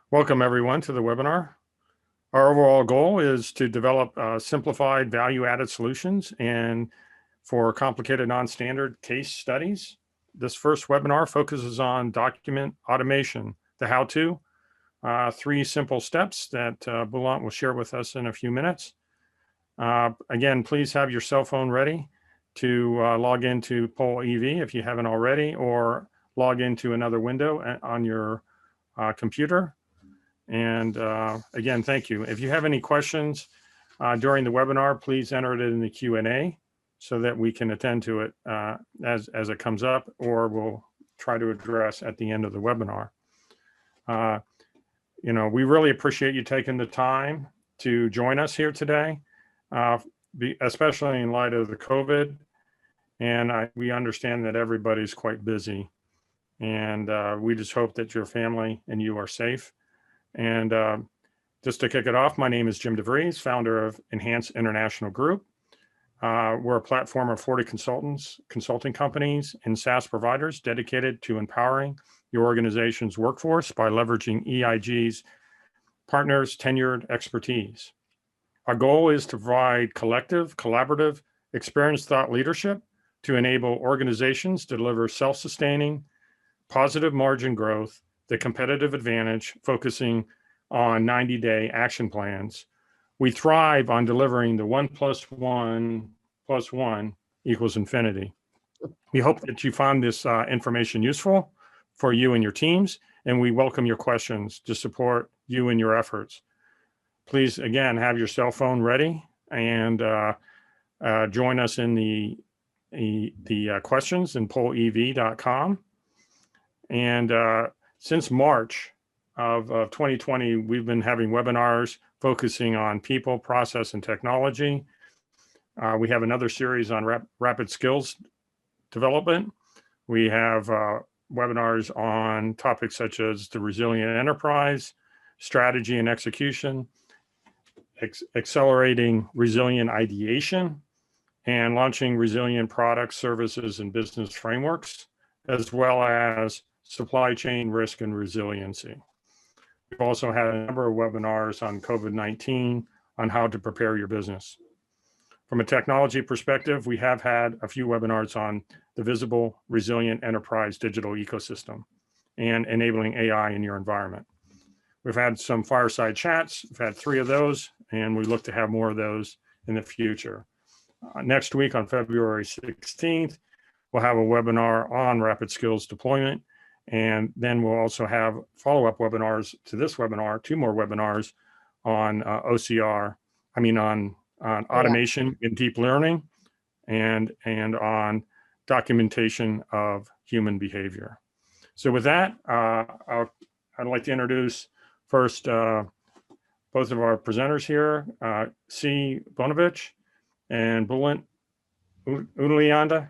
Welcome everyone to the webinar. Our overall goal is to develop simplified value-added solutions and for complicated non-standard case studies. This first webinar focuses on document automation, the how-to, 3 simple steps that Boulant will share with us in a few minutes. Again, please have your cell phone ready to log into Poll EV if you haven't already, or log into another window on your computer. And again, thank you. If you have any questions during the webinar, please enter it in the Q&A so that we can attend to it as it comes up, or we'll try to address at the end of the webinar. We really appreciate you taking the time to join us here today, especially in light of the COVID. And we understand that everybody's quite busy. And we just hope that your family and you are safe. And just to kick it off, my name is Jim DeVries, founder of Enhance International Group. We're a platform of 40 consulting companies, and SaaS providers dedicated to empowering your organization's workforce by leveraging EIG's partners' tenured expertise. Our goal is to provide collective, collaborative, experienced thought leadership to enable organizations to deliver self-sustaining, positive margin growth, the competitive advantage, focusing on 90-day action plans. We thrive on delivering the 1 + 1 + 1 = infinity. We hope that you found this information useful for you and your teams, and we welcome your questions to support you in your efforts. Please, again, have your cell phone ready and join us in the questions in pollev.com. And since March of 2020, we've been having webinars focusing on people, process, and technology. We have another series on rapid skills development. We have webinars on topics such as the resilient enterprise, strategy and execution, accelerating resilient ideation, and launching resilient products, services, and business frameworks, as well as supply chain risk and resiliency. We've also had a number of webinars on COVID-19 on how to prepare your business. From a technology perspective, we have had a few webinars on the visible, resilient enterprise digital ecosystem and enabling AI in your environment. We've had some fireside chats. We've had 3 of those, and we look to have more of those in the future. Next week on February 16th, we'll have a webinar on rapid skills deployment. And then we'll also have follow-up webinars to this webinar, 2 more webinars on on automation and deep learning and on documentation of human behavior. So with that, I'd like to introduce first both of our presenters here, C. Bonovich and Boulant Ulianda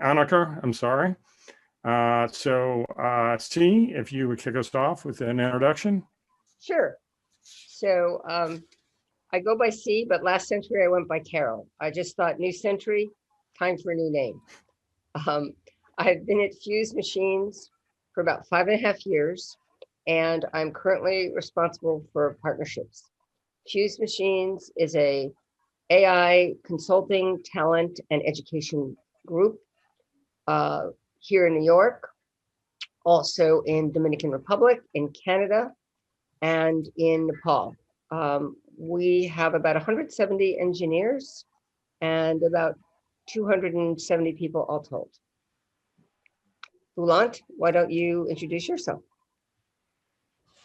Anaker, I'm sorry. C, if you would kick us off with an introduction. Sure. So I go by C, but last century I went by Carol. I just thought new century, time for a new name. I've been at Fuse Machines for about 5.5 years, and I'm currently responsible for partnerships. Fuse Machines is a AI consulting, talent, and education group here in New York, also in Dominican Republic, in Canada, and in Nepal. We have about 170 engineers and about 270 people all told. Boulant, why don't you introduce yourself?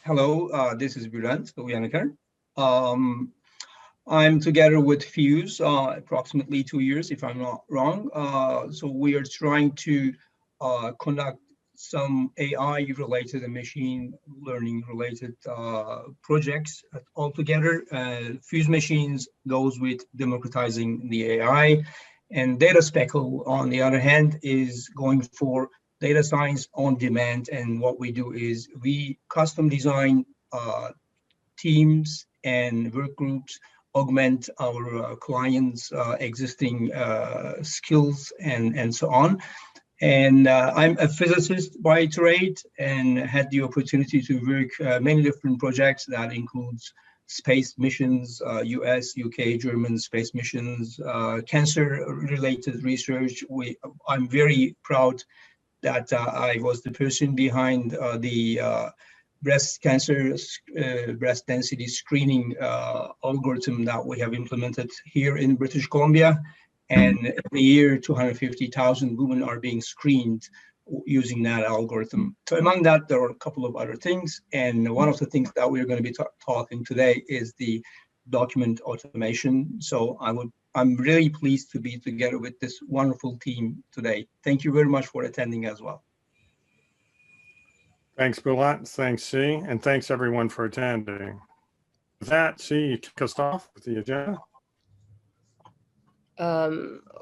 Hello, this is Boulant Ulianda. I'm together with Fuse approximately 2 years, if I'm not wrong. So we are trying to conduct some AI-related and machine learning-related projects altogether. Fuse Machines goes with democratizing the AI, and Data Speckle, on the other hand, is going for data science on demand. And what we do is we custom design teams and work groups, augment our clients' existing skills and so on. And I'm a physicist by trade and had the opportunity to work many different projects that includes space missions, US, UK, German space missions, cancer-related research. I'm very proud that I was the person behind the breast cancer, breast density screening algorithm that we have implemented here in British Columbia. And every year, 250,000 women are being screened using that algorithm. So among that, there are a couple of other things. And one of the things that we're going to be talking today is the document automation. So I'm really pleased to be together with this wonderful team today. Thank you very much for attending as well. Thanks, Bulat. Thanks, C. And thanks, everyone, for attending. With that, C, you kick us off with the agenda.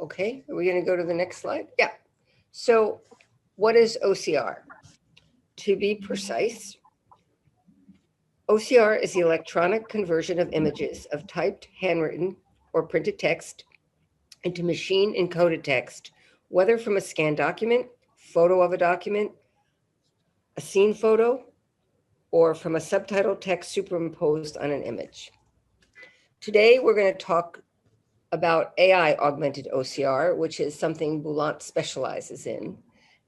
Okay, are we going to go to the next slide? Yeah. So what is OCR? To be precise, OCR is the electronic conversion of images of typed, handwritten, or printed text into machine encoded text, whether from a scanned document, photo of a document, a scene photo, or from a subtitled text superimposed on an image. Today, we're going to talk about AI-Augmented OCR, which is something Bulat specializes in.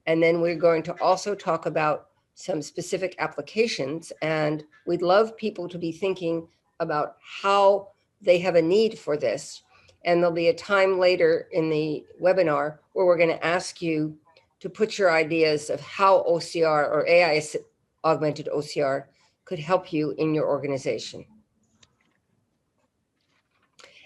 And then we're going to also talk about some specific applications. And we'd love people to be thinking about how they have a need for this. And there'll be a time later in the webinar where we're going to ask you to put your ideas of how OCR or AI-Augmented OCR could help you in your organization.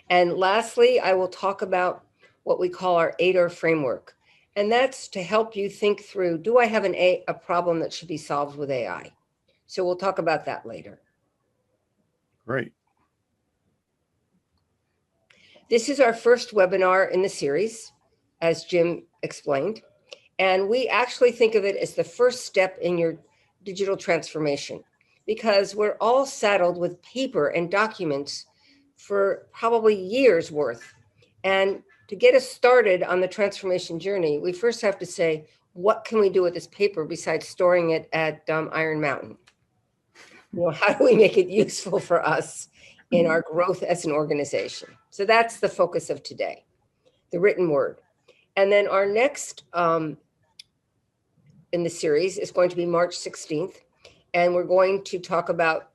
And lastly, I will talk about what we call our AIDR Framework. And that's to help you think through, do I have a problem that should be solved with AI? So we'll talk about that later. Great. This is our first webinar in the series, as Jim explained. And we actually think of it as the first step in your digital transformation, because we're all saddled with paper and documents for probably years worth. And to get us started on the transformation journey, we first have to say, what can we do with this paper besides storing it at Iron Mountain? You know, how do we make it useful for us in our growth as an organization? So that's the focus of today, the written word. And then our next in the series is going to be March 16th. And we're going to talk about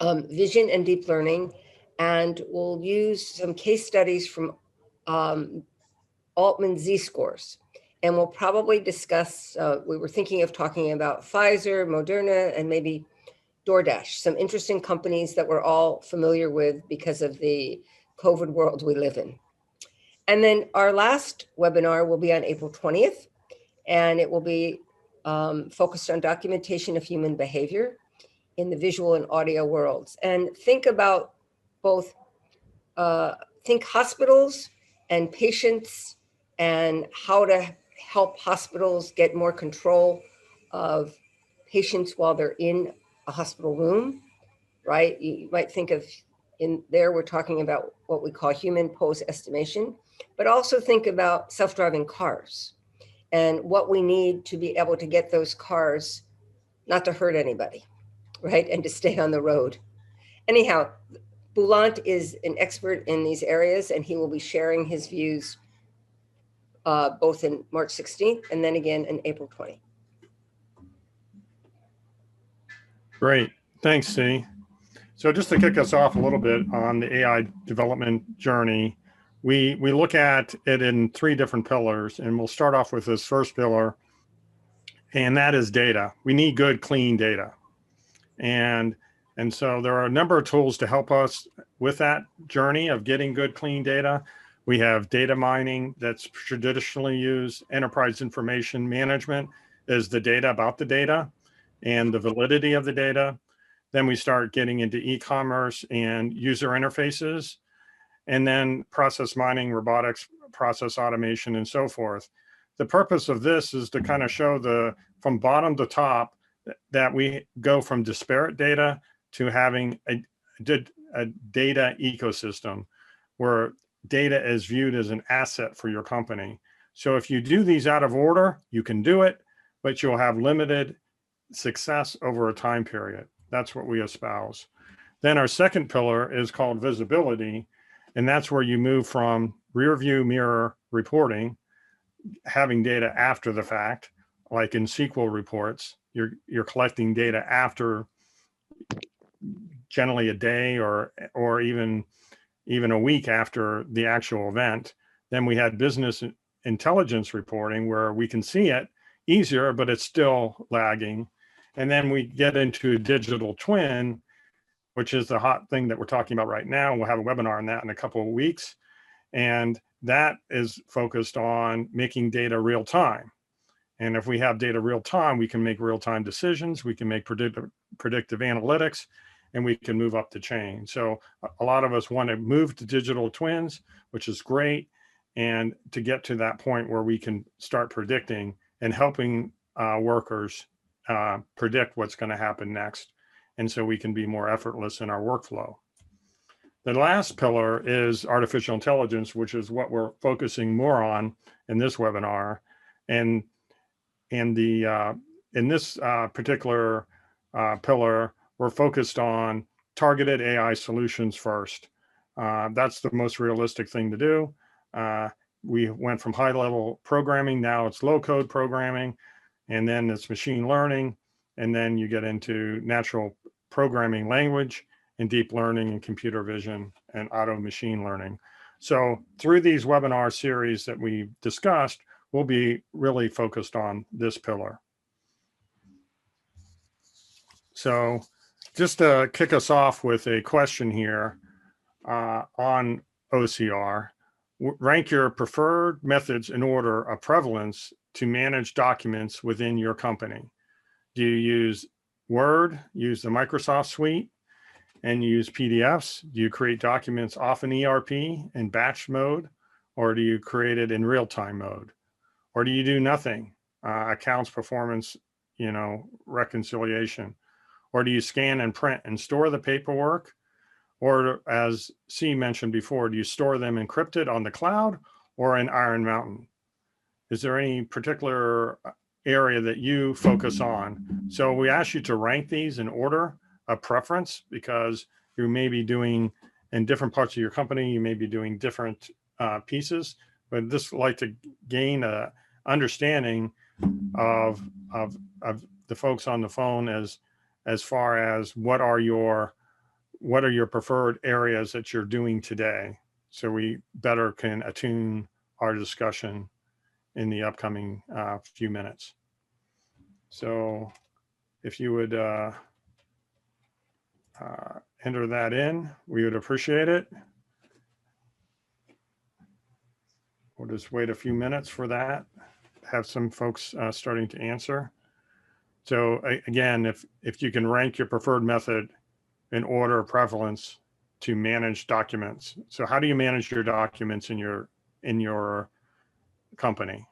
vision and deep learning. And we'll use some case studies from Altman Z-scores. And we'll probably discuss, we were thinking of talking about Pfizer, Moderna, and maybe DoorDash, some interesting companies that we're all familiar with because of the COVID world we live in. And then our last webinar will be on April 20th, and it will be focused on documentation of human behavior in the visual and audio worlds. And think about both, think hospitals and patients and how to help hospitals get more control of patients while they're in a hospital room, right? You might think of in there, we're talking about what we call human pose estimation, but also think about self-driving cars and what we need to be able to get those cars not to hurt anybody, right? And to stay on the road. Anyhow, Bulat is an expert in these areas, and he will be sharing his views both in March 16th and then again in April 20th. Great. Thanks, C. So just to kick us off a little bit on the AI development journey, we look at it in 3 different pillars, and we'll start off with this first pillar, and that is data. We need good, clean data. And so there are a number of tools to help us with that journey of getting good, clean data. We have data mining that's traditionally used. Enterprise information management is the data about the data and the validity of the data. Then we start getting into e-commerce and user interfaces, and then process mining, robotics, process automation, and so forth. The purpose of this is to kind of show from bottom to top that we go from disparate data to having a data ecosystem where data is viewed as an asset for your company. So if you do these out of order, you can do it, but you'll have limited success over a time period. That's what we espouse. Then our second pillar is called visibility. And that's where you move from rear view mirror reporting, having data after the fact, like in SQL reports, you're collecting data after generally a day or even a week after the actual event. Then we had business intelligence reporting where we can see it easier, but it's still lagging. And then we get into a digital twin, which is the hot thing that we're talking about right now. We'll have a webinar on that in a couple of weeks. And that is focused on making data real time. And if we have data real time, we can make real time decisions, we can make predictive analytics, and we can move up the chain. So a lot of us want to move to digital twins, which is great. And to get to that point where we can start predicting and helping workers predict what's going to happen next. And so we can be more effortless in our workflow. The last pillar is artificial intelligence, which is what we're focusing more on in this webinar. And in this particular pillar, we're focused on targeted AI solutions first. That's the most realistic thing to do. We went from high-level programming, now it's low-code programming, and then it's machine learning, and then you get into natural programming language and deep learning and computer vision and auto machine learning. So through these webinar series that we discussed, we'll be really focused on this pillar. So just to kick us off with a question here on OCR, rank your preferred methods in order of prevalence to manage documents within your company. Do you use Word, use the Microsoft suite, and use PDFs? Do you create documents off an ERP in batch mode, or do you create it in real-time mode? Or do you do nothing? Accounts performance, reconciliation. Or do you scan and print and store the paperwork? Or as C mentioned before, do you store them encrypted on the cloud or in Iron Mountain? Is there any particular area that you focus on? So we ask you to rank these in order of preference, because you may be doing in different parts of your company, you may be doing different pieces, but just like to gain a understanding of the folks on the phone as far as what are your preferred areas that you're doing today, so we better can attune our discussion in the upcoming few minutes. So if you would enter that in, we would appreciate it. We'll just wait a few minutes for that. Have some folks starting to answer. So again, if you can rank your preferred method in order of prevalence to manage documents. So how do you manage your documents in your company?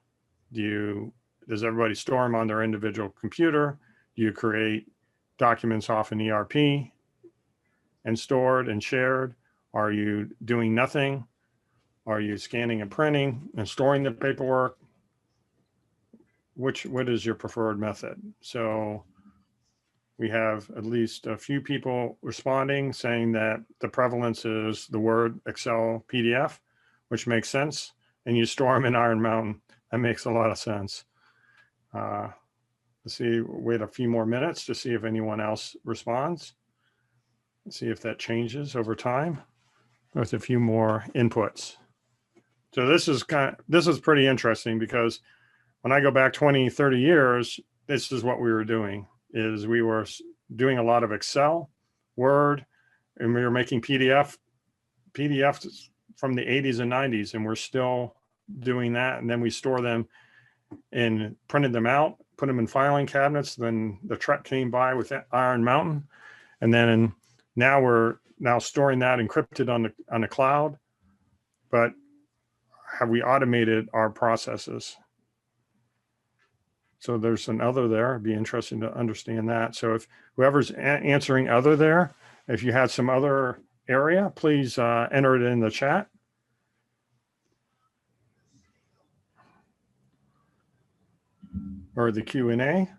Does everybody store them on their individual computer? Do you create documents off an ERP and stored and shared? Are you doing nothing? Are you scanning and printing and storing the paperwork? What is your preferred method? So we have at least a few people responding saying that the prevalence is the Word, Excel, PDF, which makes sense. And you store them in Iron Mountain. That makes a lot of sense. Let's see, wait a few more minutes to see if anyone else responds. Let's see if that changes over time with a few more inputs. So this is pretty interesting, because when I go back 20, 30 years, this is what we were doing. Is we were doing a lot of Excel, Word, and we were making PDFs from the 80s and 90s, and we're still doing that. And then we store them and printed them out, put them in filing cabinets. Then the truck came by with Iron Mountain, and then now we're storing that encrypted on the cloud. But have we automated our processes? So there's an other there. It'd be interesting to understand that. So if whoever's answering other there, if you had some other area, please enter it in the chat. or the Q&A.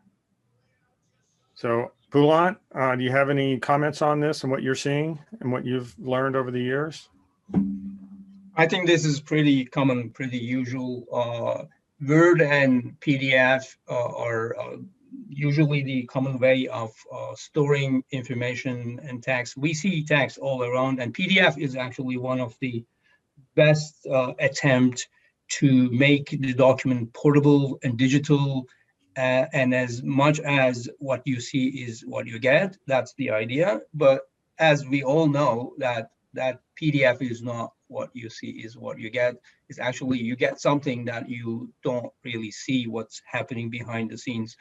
So Boulat, do you have any comments on this and what you're seeing and what you've learned over the years? I think this is pretty common, pretty usual. Word and PDF are usually the common way of storing information and text. We see text all around, and PDF is actually one of the best attempt to make the document portable and digital, and as much as what you see is what you get. That's the idea. But as we all know, that PDF is not what you see is what you get. It's actually you get something that you don't really see what's happening behind the scenes.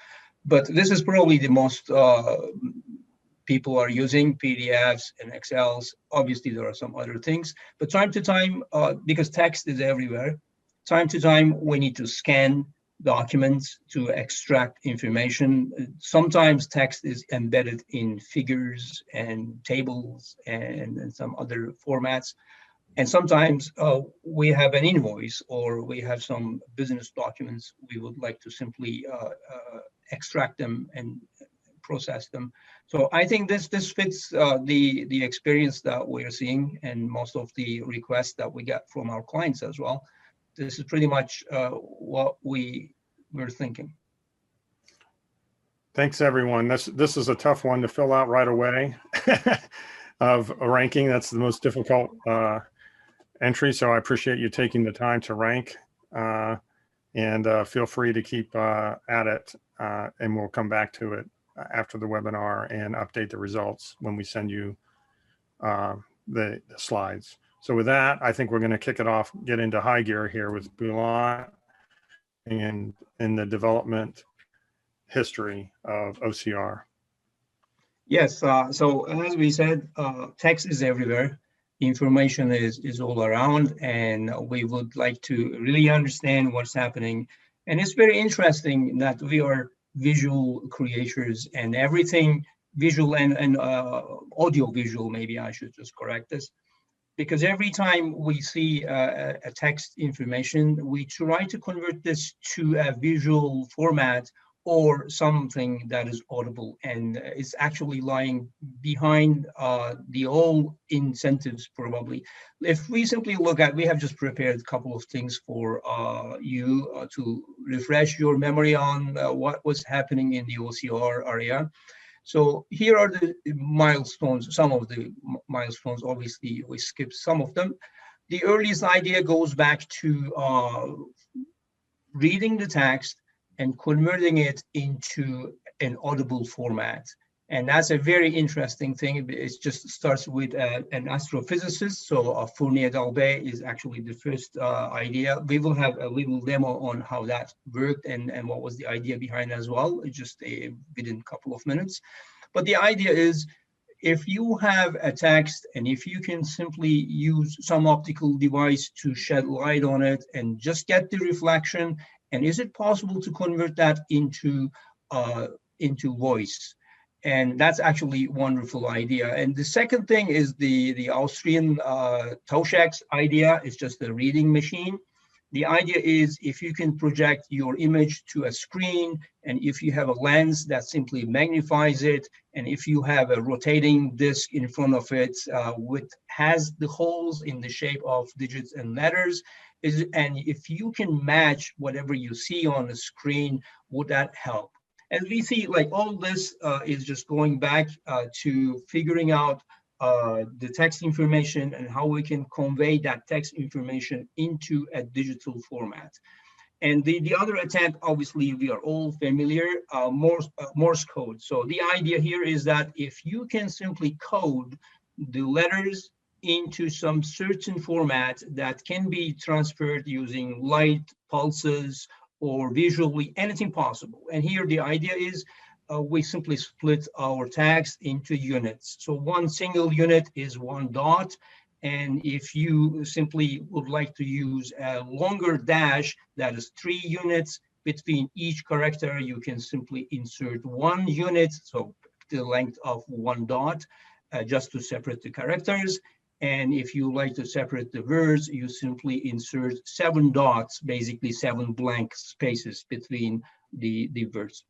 But this is probably the most people are using PDFs and Excels. Obviously, there are some other things, but time to time, because text is everywhere, time to time we need to scan documents to extract information. Sometimes text is embedded in figures and tables and some other formats. And sometimes we have an invoice or we have some business documents. We would like to simply extract them and process them. So I think this fits the experience that we're seeing and most of the requests that we get from our clients as well. This is pretty much what we were thinking. Thanks, everyone. This is a tough one to fill out right away of a ranking. That's the most difficult entry. So I appreciate you taking the time to rank, and feel free to keep at it, and we'll come back to it after the webinar and update the results when we send you the slides. So with that, I think we're going to kick it off, get into high gear here with Boulat and in the development history of OCR. Yes, so as we said, text is everywhere. Information is all around, and we would like to really understand what's happening. And it's very interesting that we are visual creators, and everything visual and audio visual, maybe I should just correct this, because every time we see a text information, we try to convert this to a visual format or something that is audible, and it's actually lying behind the all incentives probably. If we simply look at, we have just prepared a couple of things for you to refresh your memory on what was happening in the OCR area. So here are the milestones, some of the milestones. Obviously, we skipped some of them. The earliest idea goes back to reading the text and converting it into an audible format. And that's a very interesting thing. It just starts with an astrophysicist. So Fournier Dalbé is actually the first idea. We will have a little demo on how that worked and what was the idea behind as well, just within a couple of minutes. But the idea is, if you have a text and if you can simply use some optical device to shed light on it and just get the reflection, and is it possible to convert that into voice? And that's actually a wonderful idea. And the second thing is the Austrian Tauschek's idea. It's just a reading machine. The idea is, if you can project your image to a screen, and if you have a lens that simply magnifies it, and if you have a rotating disc in front of it, which has the holes in the shape of digits and letters, and if you can match whatever you see on the screen, would that help? And we see, like, all this is just going back to figuring out the text information and how we can convey that text information into a digital format. And the other attempt, obviously, we are all familiar, Morse code. So the idea here is that if you can simply code the letters into some certain format that can be transferred using light, pulses, or visually, anything possible. And here the idea is we simply split our text into units. So one single unit is one dot. And if you simply would like to use a longer dash, that is 3 units between each character, you can simply insert 1 unit, so the length of 1 dot, just to separate the characters. And if you like to separate the words, you simply insert 7 dots, basically 7 blank spaces between the words.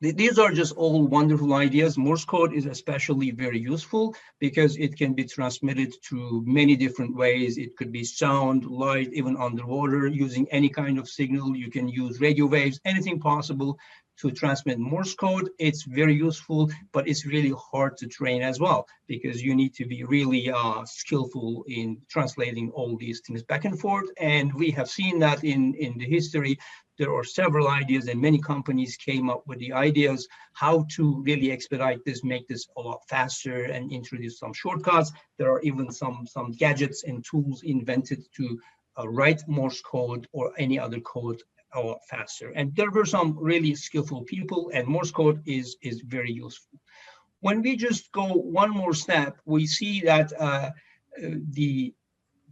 These are just all wonderful ideas. Morse code is especially very useful because it can be transmitted through many different ways. It could be sound, light, even underwater, using any kind of signal. You can use radio waves, anything possible to transmit Morse code. It's very useful, but it's really hard to train as well because you need to be really skillful in translating all these things back and forth. And we have seen that in the history. There are several ideas, and many companies came up with the ideas how to really expedite this, make this a lot faster, and introduce some shortcuts. There are even some gadgets and tools invented to write Morse code or any other code a lot faster. And there were some really skillful people, and Morse code is very useful. When we just go one more step, we see that the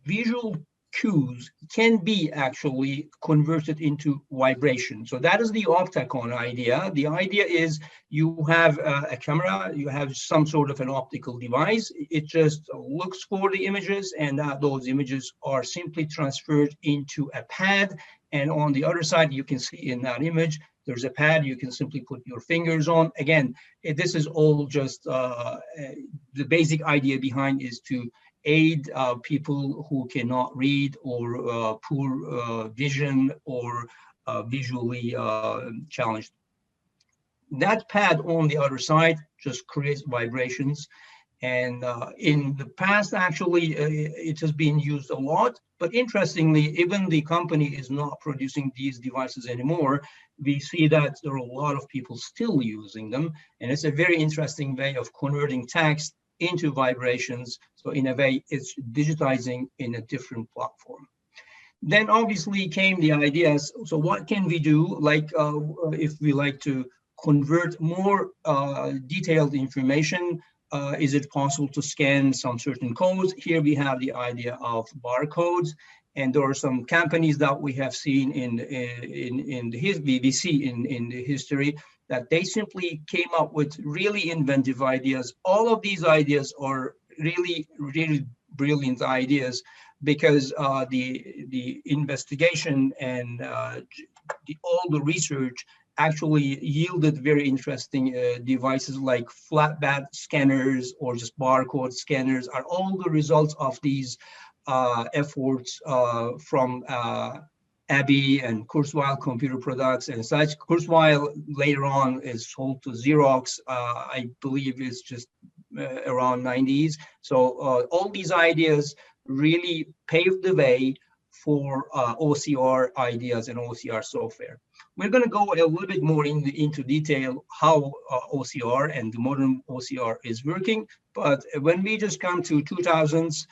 visual cues can be actually converted into vibration. So that is the octagon idea. The idea is you have a camera, you have some sort of an optical device. It just looks for the images, and those images are simply transferred into a pad. And on the other side, you can see in that image, there's a pad you can simply put your fingers on. Again, this is all just the basic idea behind is to aid people who cannot read or poor vision or visually challenged. That pad on the other side just creates vibrations. And in the past, actually, it has been used a lot. But interestingly, even the company is not producing these devices anymore. We see that there are a lot of people still using them. And it's a very interesting way of converting text into vibrations. So in a way, it's digitizing in a different platform. Then obviously came the ideas. So what can we do? Like if we like to convert more detailed information, is it possible to scan some certain codes? Here we have the idea of barcodes, and there are some companies that we have seen in the history that they simply came up with really inventive ideas. All of these ideas are really brilliant ideas because the investigation and all the research actually yielded very interesting devices like flatbed scanners or just barcode scanners are all the results of these efforts from Abbey and Kurzweil Computer Products and such. Kurzweil later on is sold to Xerox, I believe is just around 90s. So all these ideas really paved the way for OCR ideas and OCR software. We're going to go a little bit more into detail how OCR and the modern OCR is working. But when we just come to 2000s,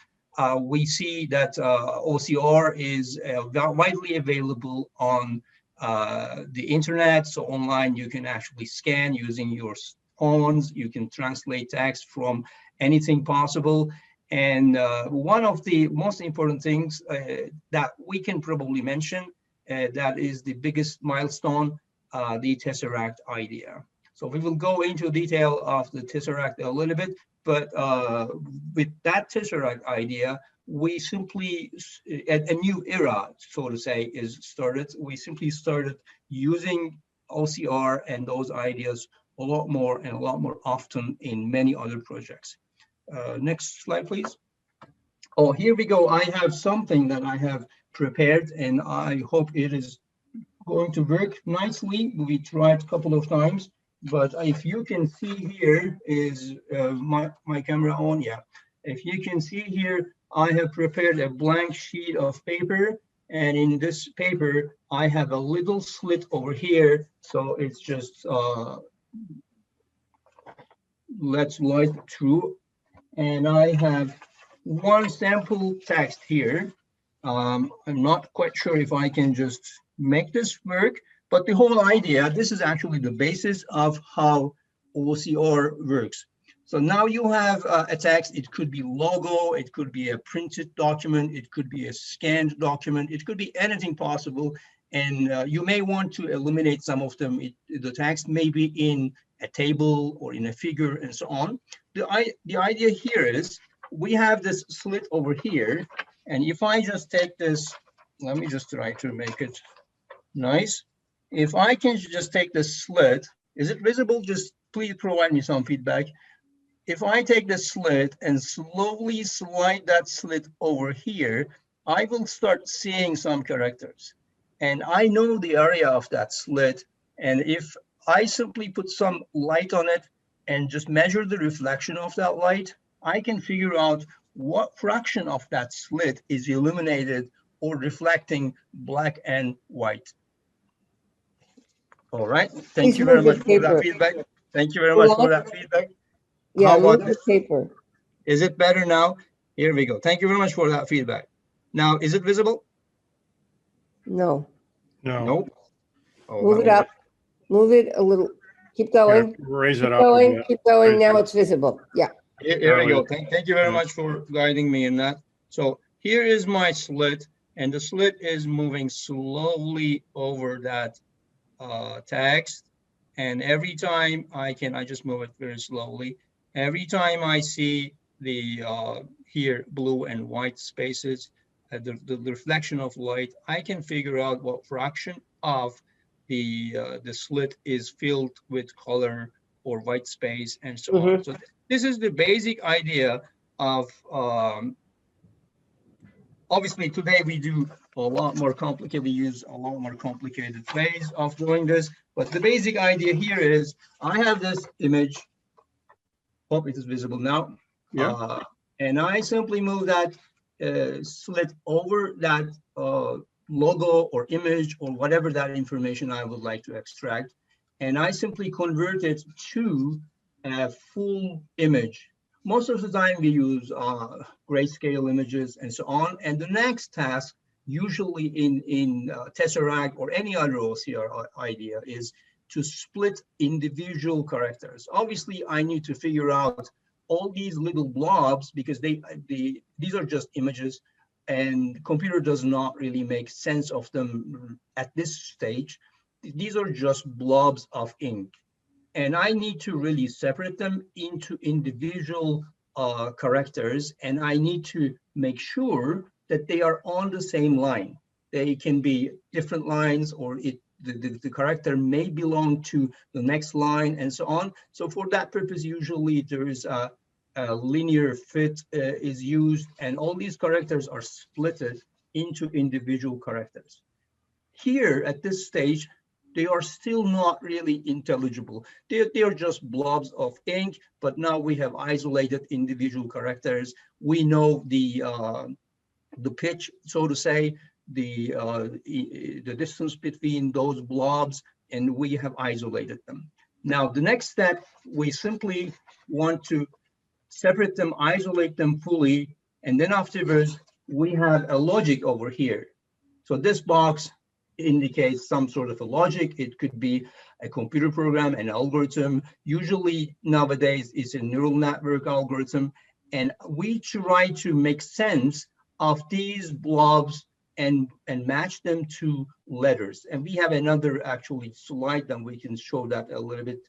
we see that OCR is widely available on the internet. So online, you can actually scan using your phones. You can translate text from anything possible. And one of the most important things that we can probably mention that is the biggest milestone, the Tesseract idea. So we will go into detail of the Tesseract a little bit, but with that Tesseract idea, we simply, a new era, so to say, is started. We simply started using OCR and those ideas a lot more and a lot more often in many other projects. Next slide, please. Oh, here we go. I have something that I have prepared, and I hope it is going to work nicely. We tried a couple of times, but if you can see here, is my camera on? Yeah. If you can see here, I have prepared a blank sheet of paper, and in this paper, I have a little slit over here. So it's just, let's light through. And I have one sample text here. I'm not quite sure if I can just make this work, but the whole idea, this is actually the basis of how OCR works. So now you have a text. It could be logo, it could be a printed document, it could be a scanned document, it could be anything possible. And you may want to eliminate some of them. The text may be in a table or in a figure and so on. The idea here is we have this slit over here. And if I just take this, let me just try to make it nice. if I can just take the slit, is it visible? Just please provide me some feedback. If I take the slit and slowly slide that slit over here, I will start seeing some characters. And I know the area of that slit. And if I simply put some light on it and just measure the reflection of that light, I can figure out what fraction of that slit is illuminated or reflecting black and white. All right. Thank Please you very move the much for that paper. feedback. Thank you very much for that feedback. Yeah, How about move the this? paper. Is it better now? Here we go. Thank you very much for that feedback. Now, is it visible? No, No. Nope. Oh, move let it me- up. Move it a little. Keep Yeah, going. raise Keep it up a going. bit. Keep going. Raise Now it. it's visible. Yeah. Here we Oh, go. Thank you very yeah. much for guiding me in that. So here is my slit, and the slit is moving slowly over that text. And every time I just move it very slowly. Every time I see the here blue and white spaces, the reflection of light, I can figure out what fraction of the slit is filled with color or white space and so on. So this is the basic idea of obviously today we do a lot more complicated, we use a lot more complicated ways of doing this, but the basic idea here is I have this image, hope it is visible now. Yeah. And I simply move that slit over that logo or image or whatever that information I would like to extract. And I simply convert it to a full image. Most of the time we use grayscale images and so on. And the next task, usually in Tesseract or any other OCR idea, is to split individual characters. Obviously, I need to figure out all these little blobs because these are just images, and computer does not really make sense of them at this stage. These are just blobs of ink. And I need to really separate them into individual characters, and I need to make sure that they are on the same line. They can be different lines, or the character may belong to the next line and so on. So for that purpose, usually there is a linear fit is used, and all these characters are splitted into individual characters. Here at this stage, they are still not really intelligible. They are just blobs of ink, but now we have isolated individual characters. We know the pitch, so to say, the distance between those blobs, and we have isolated them. Now, the next step, we simply want to separate them, isolate them fully, and then afterwards, we have a logic over here. So this box indicates some sort of a logic. It could be a computer program, an algorithm. Usually nowadays it's a neural network algorithm. And we try to make sense of these blobs and match them to letters. And we have another actually slide that we can show that a little bit,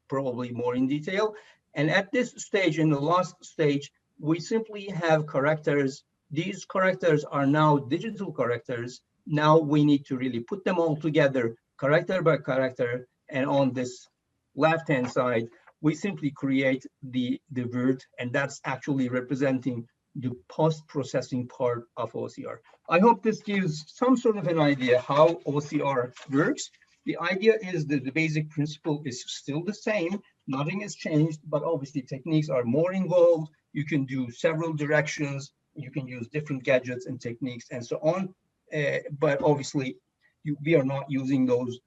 probably more in detail. And at this stage, in the last stage, we simply have characters. These characters are now digital characters. Now we need to really put them all together, character by character. And on this left-hand side, we simply create the word, and that's actually representing the post-processing part of OCR. I hope this gives some sort of an idea how OCR works. The idea is that the basic principle is still the same. Nothing has changed, but obviously techniques are more involved. You can do several directions. You can use different gadgets and techniques and so on. But obviously, we are not using those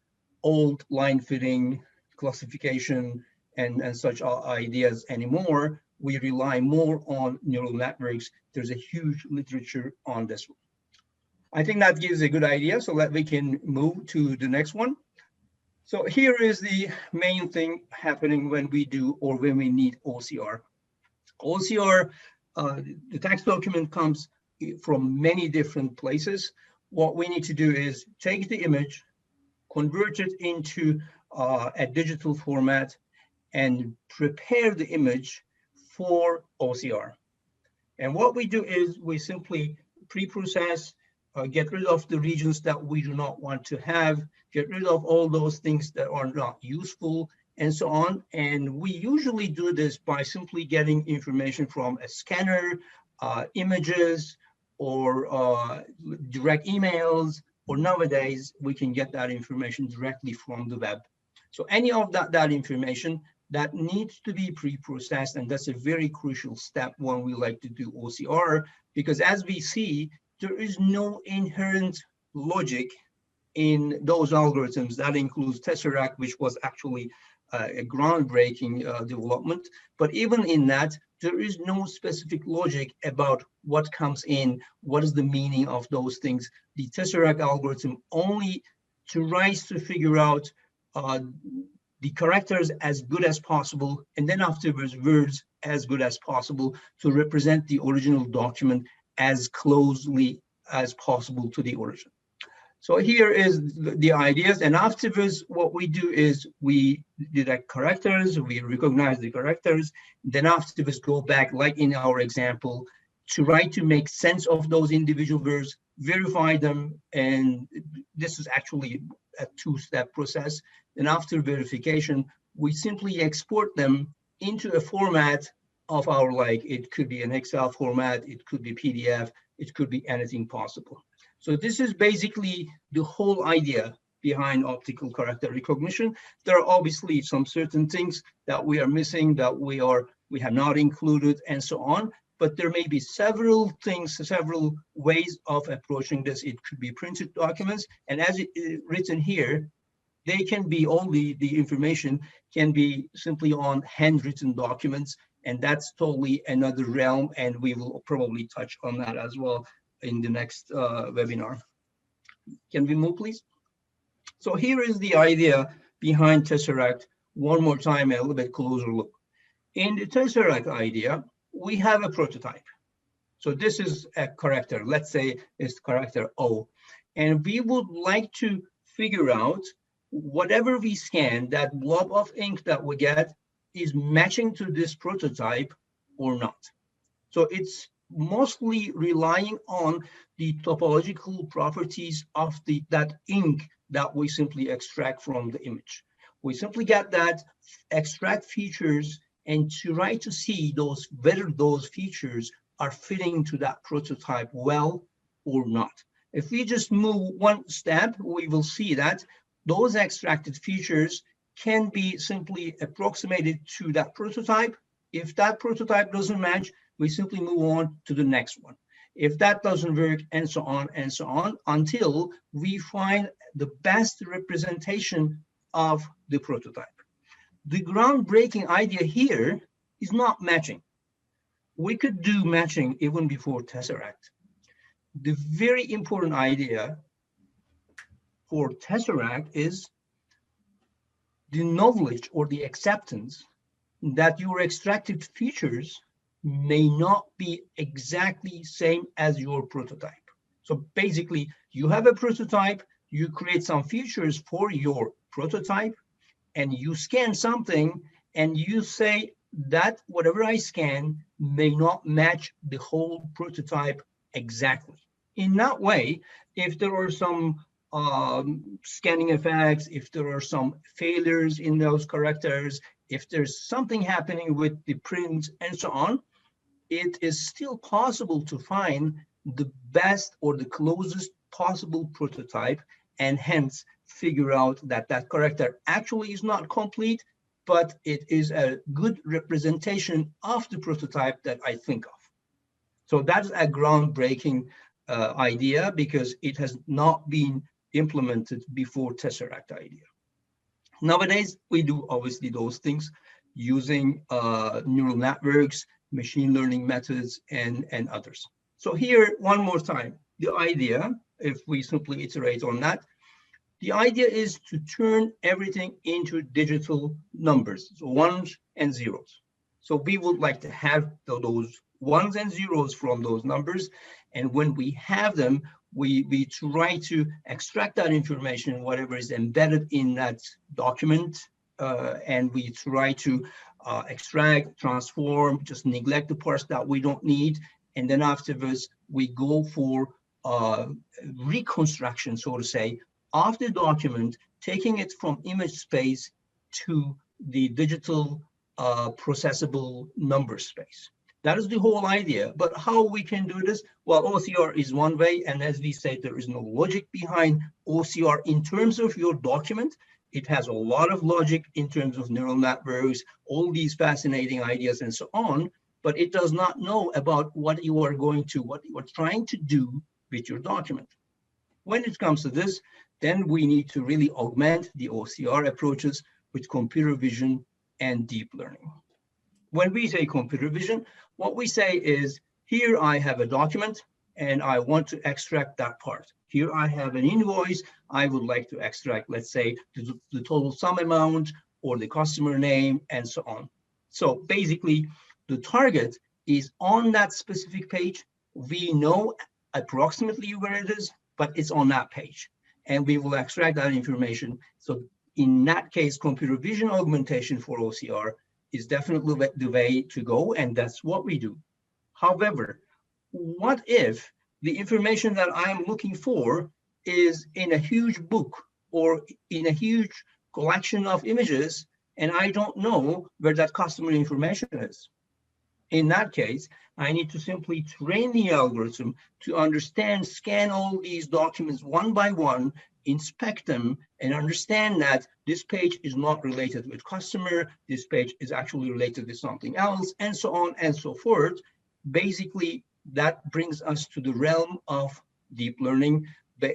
old line fitting classification and such ideas anymore. We rely more on neural networks. There's a huge literature on this one. I think that gives a good idea so that we can move to the next one. So here is the main thing happening when we do or when we need OCR. OCR, the text document comes from many different places. What we need to do is take the image, convert it into a digital format, and prepare the image for OCR. And what we do is we simply pre-process get rid of the regions that we do not want to have, get rid of all those things that are not useful, and so on. And we usually do this by simply getting information from a scanner, images, or direct emails, or nowadays we can get that information directly from the web. So any of that information that needs to be pre-processed, and that's a very crucial step when we like to do OCR, because as we see, there is no inherent logic in those algorithms. That includes Tesseract, which was actually a groundbreaking development. But even in that, there is no specific logic about what comes in, what is the meaning of those things. The Tesseract algorithm only tries to figure out the characters as good as possible, and then afterwards words as good as possible to represent the original document as closely as possible to the origin. So here is the ideas, and afterwards what we do is we detect characters, we recognize the characters, then afterwards go back, like in our example, to try to make sense of those individual words, verify them, and this is actually a two-step process. And after verification, we simply export them into a format of our, like, it could be an Excel format, it could be PDF, it could be anything possible. So this is basically the whole idea behind optical character recognition. There are obviously some certain things that we are missing, that we have not included, and so on. But there may be several things, several ways of approaching this. It could be printed documents, and as it is written here, they can be only, the information can be simply on handwritten documents, and that's totally another realm, and we will probably touch on that as well in the next webinar. Can we move, please? So here is the idea behind Tesseract. One more time, a little bit closer look. In the Tesseract idea, we have a prototype. So this is a character, let's say it's character O. And we would like to figure out whatever we scan, that blob of ink that we get is matching to this prototype or not. So it's mostly relying on the topological properties of that ink that we simply extract from the image. We simply get that, extract features, and try to see whether those features are fitting to that prototype well or not. If we just move one step, we will see that those extracted features can be simply approximated to that prototype. If that prototype doesn't match, we simply move on to the next one. If that doesn't work, and so on, until we find the best representation of the prototype. The groundbreaking idea here is not matching. We could do matching even before Tesseract. The very important idea for Tesseract is the knowledge or the acceptance that your extracted features may not be exactly same as your prototype. So basically, you have a prototype, you create some features for your prototype, and you scan something, and you say that whatever I scan may not match the whole prototype exactly. In that way, if there are some scanning effects, if there are some failures in those characters, if there's something happening with the print and so on, it is still possible to find the best or the closest possible prototype, and hence figure out that that character actually is not complete, but it is a good representation of the prototype that I think of. So that's a groundbreaking idea, because it has not been implemented before Tesseract idea. Nowadays, we do obviously those things using neural networks, machine learning methods, and others. So here, one more time, the idea, if we simply iterate on that, the idea is to turn everything into digital numbers, so ones and zeros. So we would like to have those ones and zeros from those numbers, and when we have them, we try to extract that information, whatever is embedded in that document, and we try to extract, transform, just neglect the parts that we don't need, and then afterwards we go for reconstruction, so to say, of the document, taking it from image space to the digital processable number space. That is the whole idea. But how we can do this? Well, OCR is one way. And as we said, there is no logic behind OCR in terms of your document. It has a lot of logic in terms of neural networks, all these fascinating ideas and so on. But it does not know about what you are what you are trying to do with your document. When it comes to this, then we need to really augment the OCR approaches with computer vision and deep learning. When we say computer vision, what we say is, here I have a document and I want to extract that part. Here I have an invoice. I would like to extract, let's say, the total sum amount or the customer name and so on. So basically, the target is on that specific page. We know approximately where it is, but it's on that page. And we will extract that information. So in that case, computer vision augmentation for OCR is definitely the way to go, and that's what we do. However, what if the information that I'm looking for is in a huge book or in a huge collection of images, and I don't know where that customer information is? In that case, I need to simply train the algorithm to understand, scan all these documents one by one, inspect them, and understand that this page is not related with customer, this page is actually related with something else, and so on and so forth. Basically, that brings us to the realm of deep learning.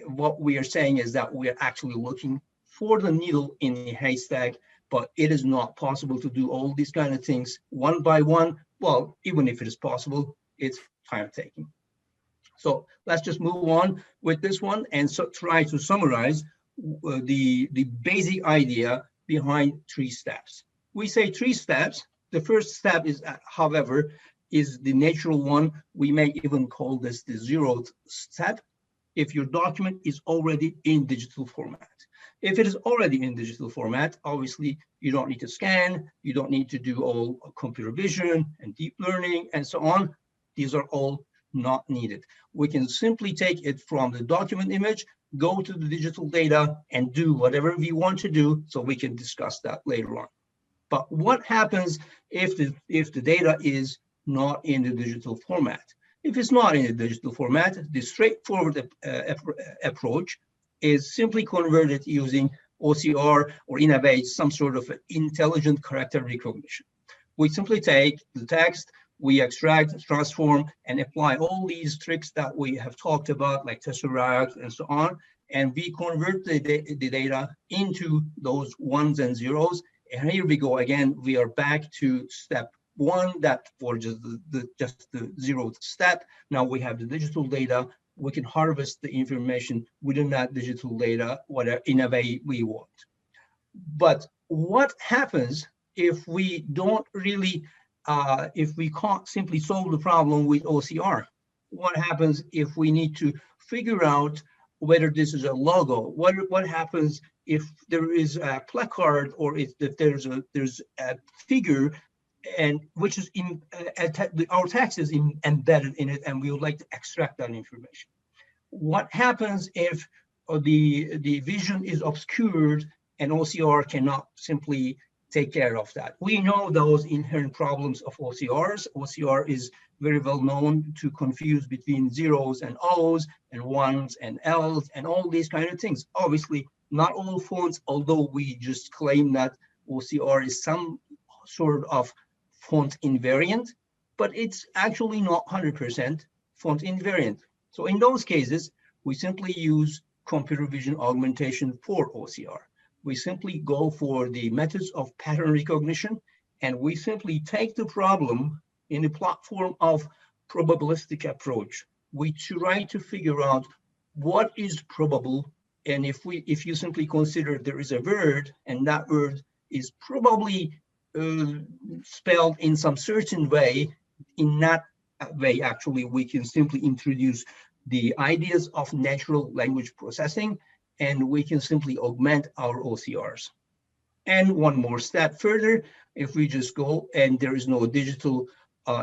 What we are saying is that we are actually looking for the needle in the haystack, but it is not possible to do all these kind of things one by one. Well, even if it is possible, it's time taking. So let's just move on with this one and try to summarize the basic idea behind 3 steps. We say 3 steps. The first step is, however, is the natural one. We may even call this the 0th step if your document is already in digital format. If it is already in digital format, obviously you don't need to scan, you don't need to do all computer vision and deep learning and so on. These are all not needed. We can simply take it from the document image, go to the digital data, and do whatever we want to do, so we can discuss that later on. But what happens if the data is not in the digital format? If it's not in the digital format, the straightforward approach is simply converted using OCR, or in a way, some sort of intelligent character recognition. We simply take the text, we extract, transform, and apply all these tricks that we have talked about, like Tesseract and so on, and we convert the data into those ones and zeros. And here we go again. We are back to step 1, that for just the 0th step. Now we have the digital data. We can harvest the information within that digital data, whatever in a way we want. But what happens if we don't really, if we can't simply solve the problem with OCR? What happens if we need to figure out whether this is a logo? What happens if there is a placard, or if there's a figure, and which is in our text is embedded in it, and we would like to extract that information? What happens if the vision is obscured and OCR cannot simply take care of that? We know those inherent problems of OCRs. OCR is very well known to confuse between zeros and O's and ones and L's and all these kind of things. Obviously, not all fonts, although we just claim that OCR is some sort of font invariant, but it's actually not 100% font invariant. So in those cases, we simply use computer vision augmentation for OCR. We simply go for the methods of pattern recognition, and we simply take the problem in the platform of probabilistic approach. We try to figure out what is probable, and if you simply consider there is a word, and that word is probably spelled in some certain way, in that way, actually, we can simply introduce the ideas of natural language processing, and we can simply augment our OCRs. And one more step further, if we just go and there is no digital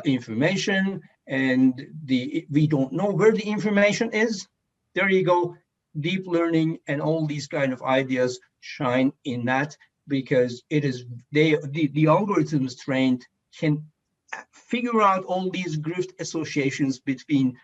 information, and we don't know where the information is, there you go. Deep learning and all these kind of ideas shine in that, because it is the algorithms trained can figure out all these drift associations between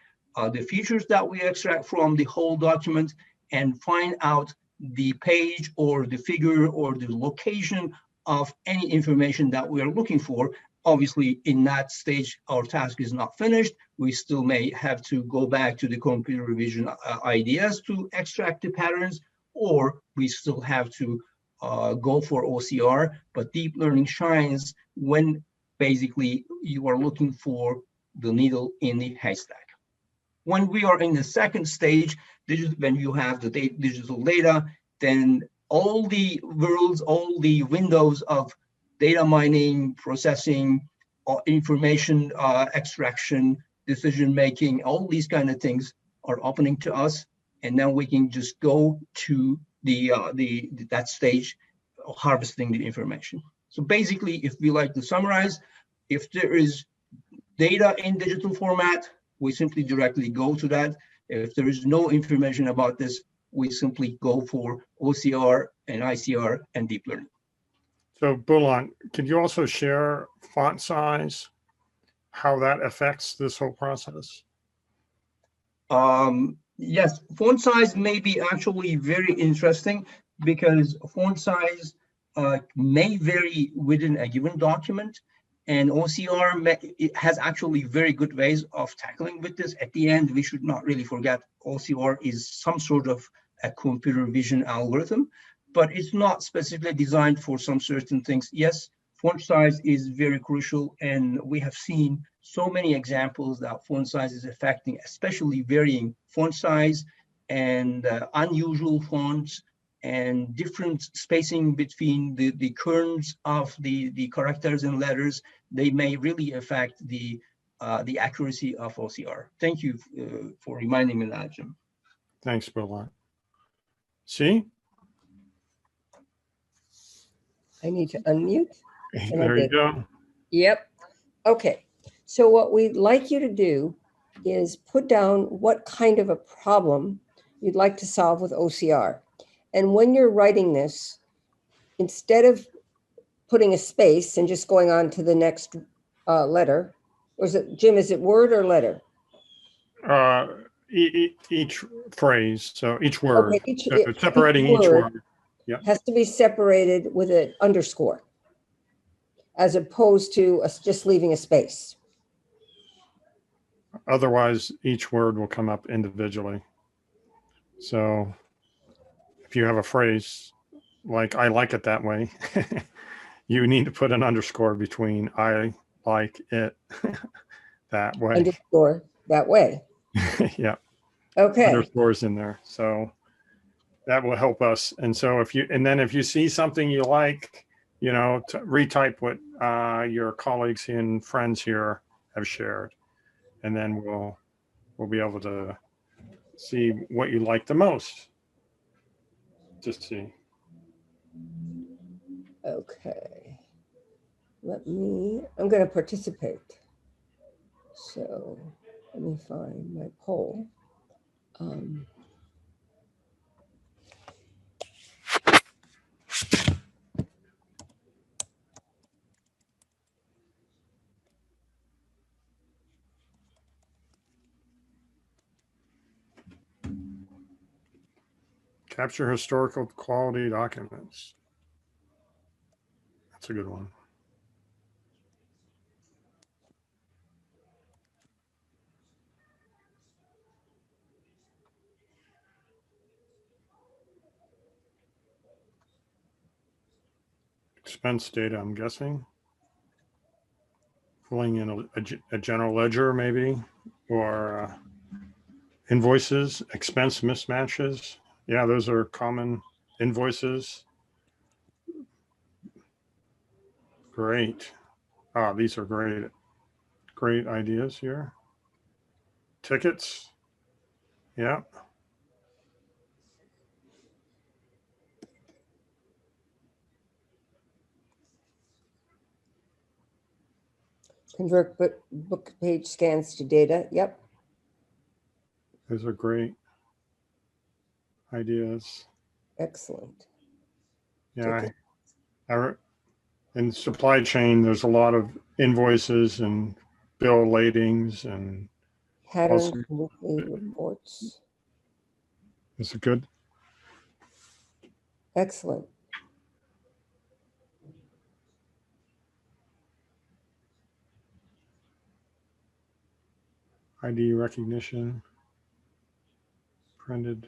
the features that we extract from the whole document and find out the page or the figure or the location of any information that we are looking for. Obviously, in that stage, our task is not finished. We still may have to go back to the computer vision ideas to extract the patterns, or we still have to go for OCR. But deep learning shines when basically you are looking for the needle in the haystack. When we are in the second stage, when you have the digital data, then all the worlds, all the windows of data mining, processing, information extraction, decision making, all these kind of things are opening to us, and then we can just go to that stage of harvesting the information. So basically, if we like to summarize, if there is data in digital format, we simply directly go to that. If there is no information about this, we simply go for OCR and ICR and deep learning. So Bulent, could you also share font size, how that affects this whole process? Yes, font size may be actually very interesting, because font size may vary within a given document, and OCR it has actually very good ways of tackling with this. At the end, we should not really forget OCR is some sort of a computer vision algorithm, but it's not specifically designed for some certain things. Yes, font size is very crucial, and we have seen so many examples that font size is affecting, especially varying font size and unusual fonts and different spacing between the kerns of the characters and letters. They may really affect the accuracy of OCR. Thank you for reminding me that, Jim. Thanks, Bulent. See? I need to unmute. There you go. Yep. Okay. So what we'd like you to do is put down what kind of a problem you'd like to solve with OCR. And when you're writing this, instead of putting a space and just going on to the next letter, or is it, Jim, is it word or letter? Each phrase, so each word, Okay, separating each word. Yeah. Has to be separated with an underscore, as opposed to just leaving a space. Otherwise, each word will come up individually. So if you have a phrase like "I like it that way," you need to put an underscore between "I like it that way." Underscore that way. Yeah. Okay. Underscores in there. So that will help us. And so if you see something you like, you know, to retype what your colleagues and friends here have shared, and then we'll be able to see what you like the most. Just see. Okay. I'm going to participate. So let me find my poll. Capture historical quality documents. That's a good one. Expense data, I'm guessing. Pulling in a general ledger, maybe, or invoices, expense mismatches. Yeah, those are common. Invoices. Great. These are great ideas here. Tickets. Yeah. Convert book page scans to data. Yep. Those are great. ideas. Excellent. Yeah, in supply chain, there's a lot of invoices and bill ladings and Patterns, also, weekly reports. is it good? Excellent. ID recognition, printed.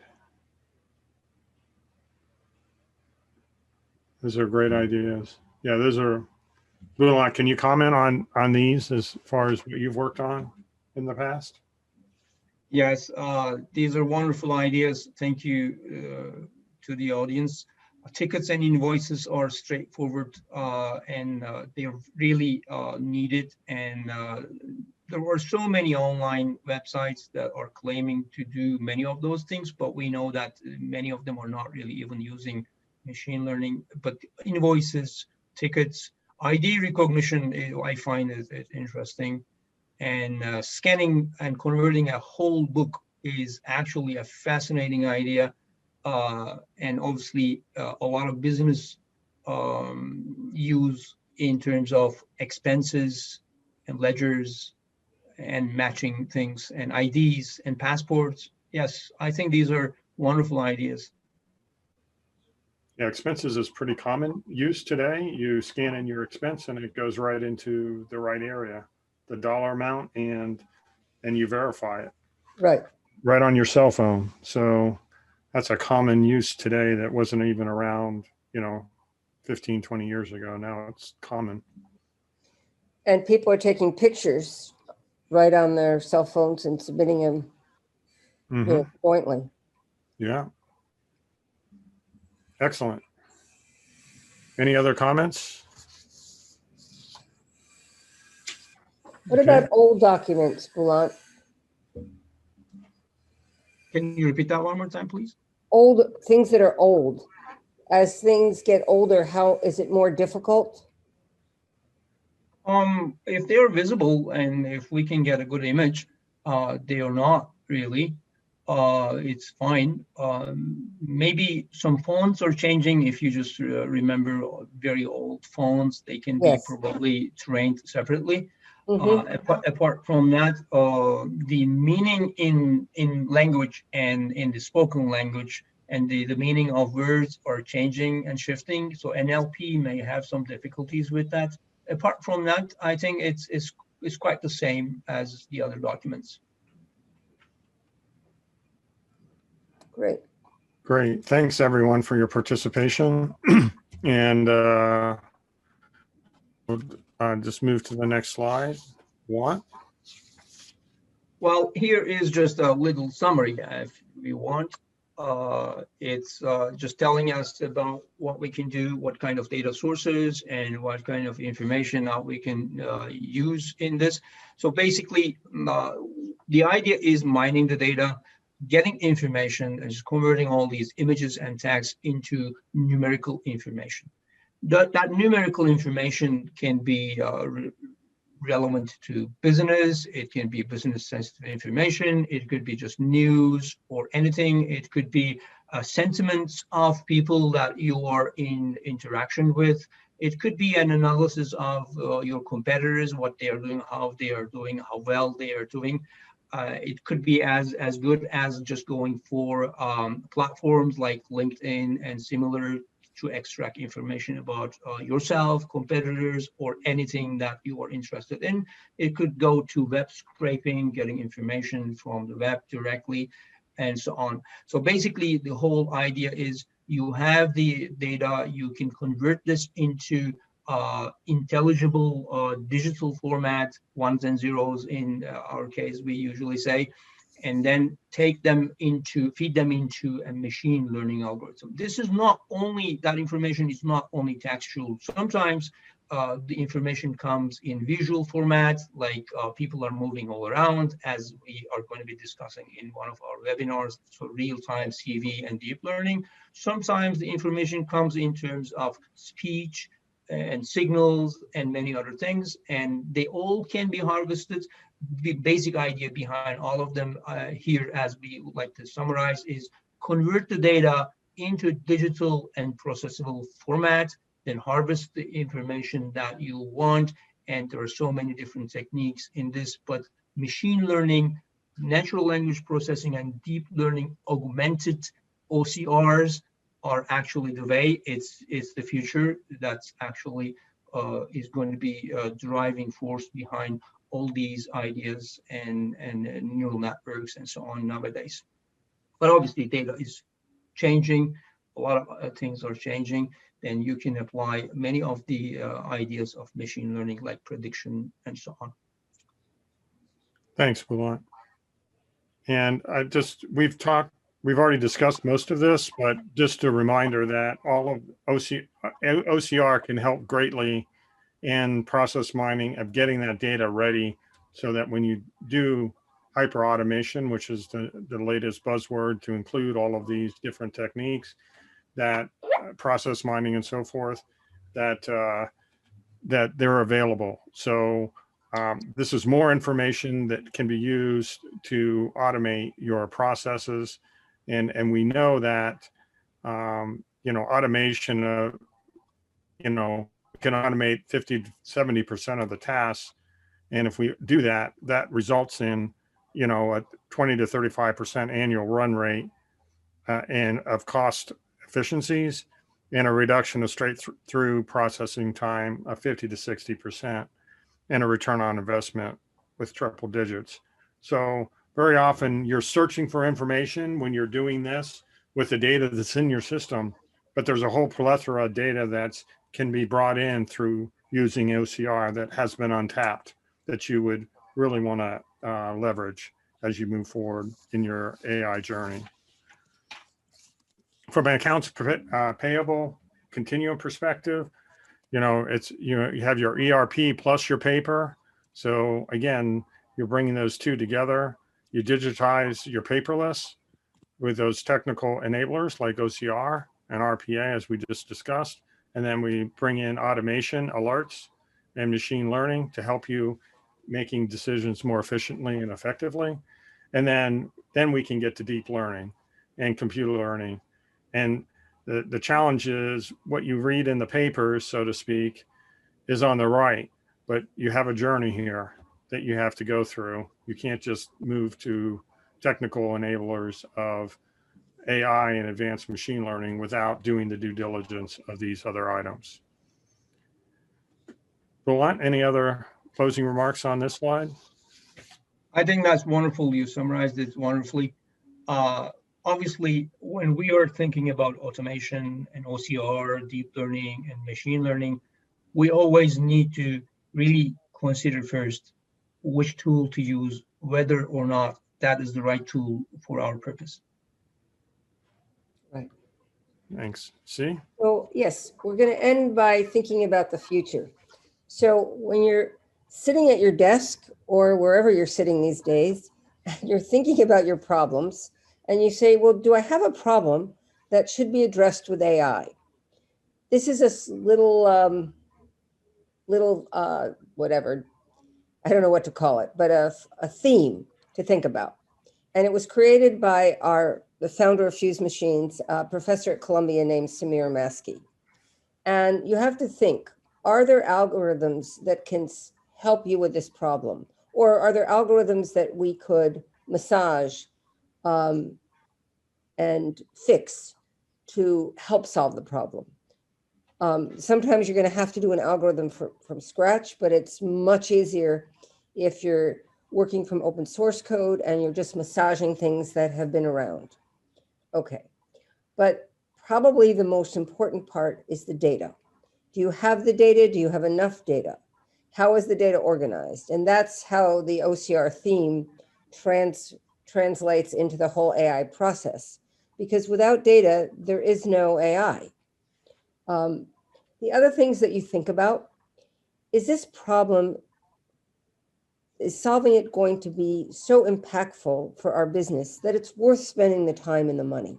Those are great ideas. Yeah, those are. Lula, can you comment on these as far as what you've worked on in the past? Yes, these are wonderful ideas. Thank you to the audience. Tickets and invoices are straightforward and they're really needed. And there are so many online websites that are claiming to do many of those things, but we know that many of them are not really even using machine learning. But invoices, tickets, ID recognition, I find is interesting. And scanning and converting a whole book is actually a fascinating idea. And obviously a lot of business use in terms of expenses and ledgers and matching things and IDs and passports. Yes, I think these are wonderful ideas. Yeah, expenses is pretty common use today. You scan in your expense and it goes right into the right area, the dollar amount, and you verify it Right. right on your cell phone. So that's a common use today that wasn't even around, 15, 20 years ago. Now it's common. And people are taking pictures right on their cell phones and submitting them jointly. Yeah. Excellent. Any other comments? What about old documents, Boulant? Can you repeat that one more time, please? Old things that are old. As things get older, how is it more difficult? If they're visible and if we can get a good image, they are not really. It's fine. Maybe some fonts are changing. If you just remember very old fonts, they can be probably trained separately. Apart from that, the meaning in language and in the spoken language and the meaning of words are changing and shifting. So NLP may have some difficulties with that. Apart from that, I think it's quite the same as the other documents. Great. Great. Thanks, everyone, for your participation. And we'll just move to the next slide. What? Well, here is just a little summary, if we want. It's just telling us about what we can do, what kind of data sources, and what kind of information we can use in this. So basically, the idea is mining the data, getting information, and just converting all these images and text into numerical information. That numerical information can be relevant to business. It can be business sensitive information. It could be just news or anything. It could be sentiments of people that you are in interaction with. It could be an analysis of your competitors, what they are doing, how they are doing, how well they are doing. It could be as good as just going for platforms like LinkedIn and similar to extract information about yourself, competitors, or anything that you are interested in. It could go to web scraping, getting information from the web directly, and so on. So basically, the whole idea is you have the data, you can convert this into intelligible digital format, ones and zeros in our case, we usually say, and then feed them into a machine learning algorithm. This is not only, that information is not only textual. Sometimes the information comes in visual format, like people are moving all around, as we are going to be discussing in one of our webinars, so real-time CV and deep learning. Sometimes the information comes in terms of speech and signals and many other things, and they all can be harvested. The basic idea behind all of them here, as we like to summarize, is convert the data into digital and processable format, then harvest the information that you want. And there are so many different techniques in this, but machine learning, natural language processing, and deep learning augmented OCRs are actually the way. It's the future. That's actually is going to be a driving force behind all these ideas and neural networks and so on nowadays. But obviously data is changing, a lot of things are changing, then you can apply many of the ideas of machine learning like prediction and so on. Thanks, Bulent. And we've already discussed most of this, but just a reminder that all of OCR can help greatly in process mining of getting that data ready so that when you do hyper automation, which is the latest buzzword to include all of these different techniques, that process mining and so forth, that they're available. So this is more information that can be used to automate your processes. And we know that, automation, can automate 50 to 70% of the tasks. And if we do that, that results in, a 20 to 35% annual run rate and of cost efficiencies and a reduction of straight through processing time of 50 to 60% and a return on investment with triple digits. So very often you're searching for information when you're doing this with the data that's in your system, but there's a whole plethora of data that can be brought in through using OCR that has been untapped that you would really want to leverage as you move forward in your AI journey. From an accounts payable continuum perspective, you have your ERP plus your paper. So again, you're bringing those two together. You digitize your paperless with those technical enablers like OCR and RPA, as we just discussed. And then we bring in automation alerts and machine learning to help you making decisions more efficiently and effectively. And then we can get to deep learning and computer learning. And the challenge is what you read in the papers, so to speak, is on the right, but you have a journey here that you have to go through. You can't just move to technical enablers of AI and advanced machine learning without doing the due diligence of these other items. Bulent, any other closing remarks on this slide? I think that's wonderful. You summarized it wonderfully. Obviously, when we are thinking about automation and OCR, deep learning and machine learning, we always need to really consider first which tool to use, whether or not that is the right tool for our purpose. Right. Thanks. See? So yes, we're going to end by thinking about the future. So when you're sitting at your desk or wherever you're sitting these days, you're thinking about your problems and you say, well, do I have a problem that should be addressed with AI? This is a little, whatever, I don't know what to call it, but a theme to think about. And it was created by the founder of Fuse Machines, a professor at Columbia named Samir Maski. And you have to think, are there algorithms that can help you with this problem? Or are there algorithms that we could massage and fix to help solve the problem? Sometimes you're going to have to do an algorithm from scratch, but it's much easier if you're working from open source code and you're just massaging things that have been around. Okay, but probably the most important part is the data. Do you have the data? Do you have enough data? How is the data organized? And that's how the OCR theme translates into the whole AI process. Because without data, there is no AI. The other things that you think about is this problem, is solving it going to be so impactful for our business that it's worth spending the time and the money?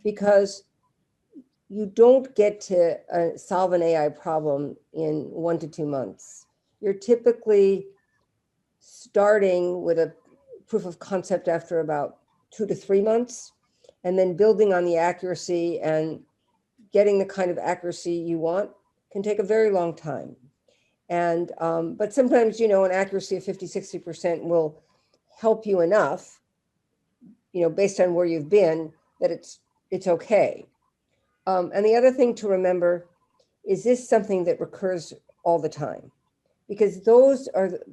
Because you don't get to solve an AI problem in 1 to 2 months. You're typically starting with a proof of concept after about 2 to 3 months. And then building on the accuracy and getting the kind of accuracy you want can take a very long time. And, but sometimes, you know, an accuracy of 50, 60% will help you enough, you know, based on where you've been, that it's okay. And the other thing to remember, is this something that recurs all the time? Because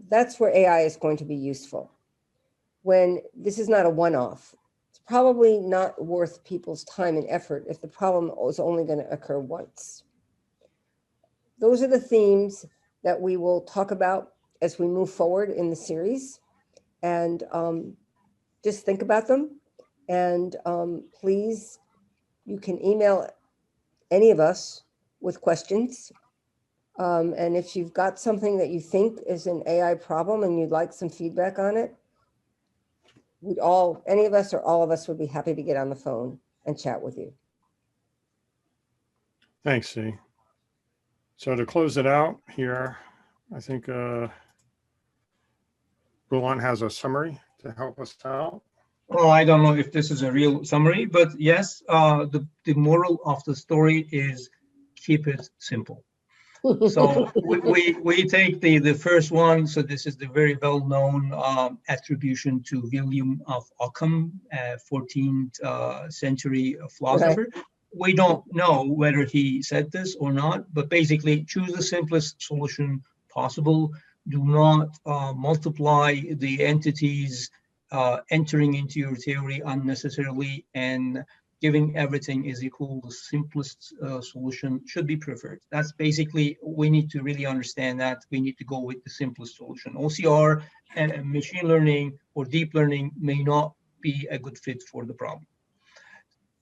that's where AI is going to be useful. When this is not a one-off, it's probably not worth people's time and effort if the problem is only going to occur once. Those are the themes that we will talk about as we move forward in the series. And just think about them. And please, you can email any of us with questions. And if you've got something that you think is an AI problem and you'd like some feedback on it, any of us or all of us would be happy to get on the phone and chat with you. Thanks, C. So to close it out here, I think Bulent has a summary to help us out. Oh, I don't know if this is a real summary, but yes, the moral of the story is keep it simple. So we take the first one. So this is the very well-known attribution to William of Ockham, 14th century philosopher. Right. We don't know whether he said this or not, but basically choose the simplest solution possible. Do not multiply the entities entering into your theory unnecessarily, and giving everything is equal. The simplest solution should be preferred. That's basically, we need to really understand that we need to go with the simplest solution. OCR and machine learning or deep learning may not be a good fit for the problem.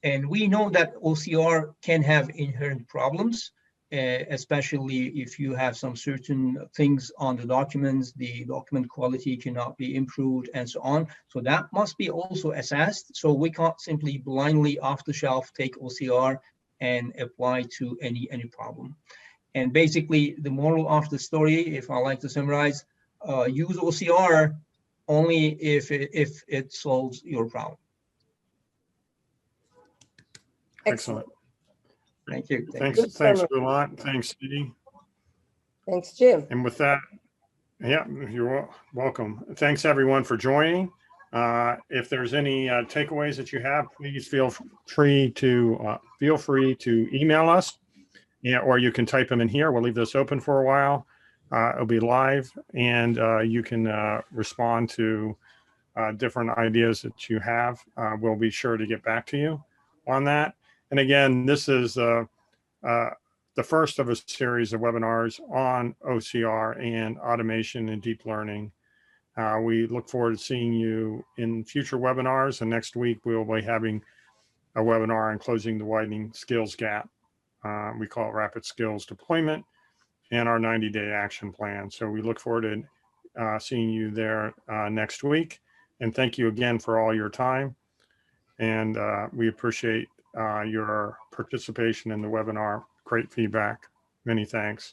And we know that OCR can have inherent problems, especially if you have some certain things on the documents, the document quality cannot be improved and so on. So that must be also assessed. So we can't simply blindly off the shelf take OCR and apply to any problem. And basically the moral of the story, if I like to summarize, use OCR only if it solves your problem. Excellent. Thank you. Thanks, Bulent. Thanks, Steve. Thanks, Jim. And with that, yeah, you're welcome. Thanks, everyone, for joining. If there's any takeaways that you have, please feel free to email us, or you can type them in here. We'll leave this open for a while. It'll be live, and you can respond to different ideas that you have. We'll be sure to get back to you on that. And again, this is the first of a series of webinars on OCR and automation and deep learning. We look forward to seeing you in future webinars. And next week, we'll be having a webinar on closing the widening skills gap. We call it rapid skills deployment and our 90-day action plan. So we look forward to seeing you there next week. And thank you again for all your time. And we appreciate your participation in the webinar. Great feedback. Many thanks.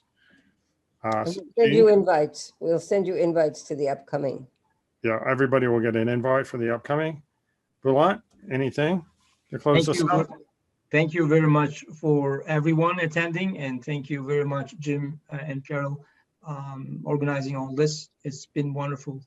We'll send you invites. We'll send you invites to the upcoming. Yeah, everybody will get an invite for the upcoming. Bulent, anything to close this out? Thank you very much for everyone attending, and thank you very much, Jim and Carol, organizing all this. It's been wonderful.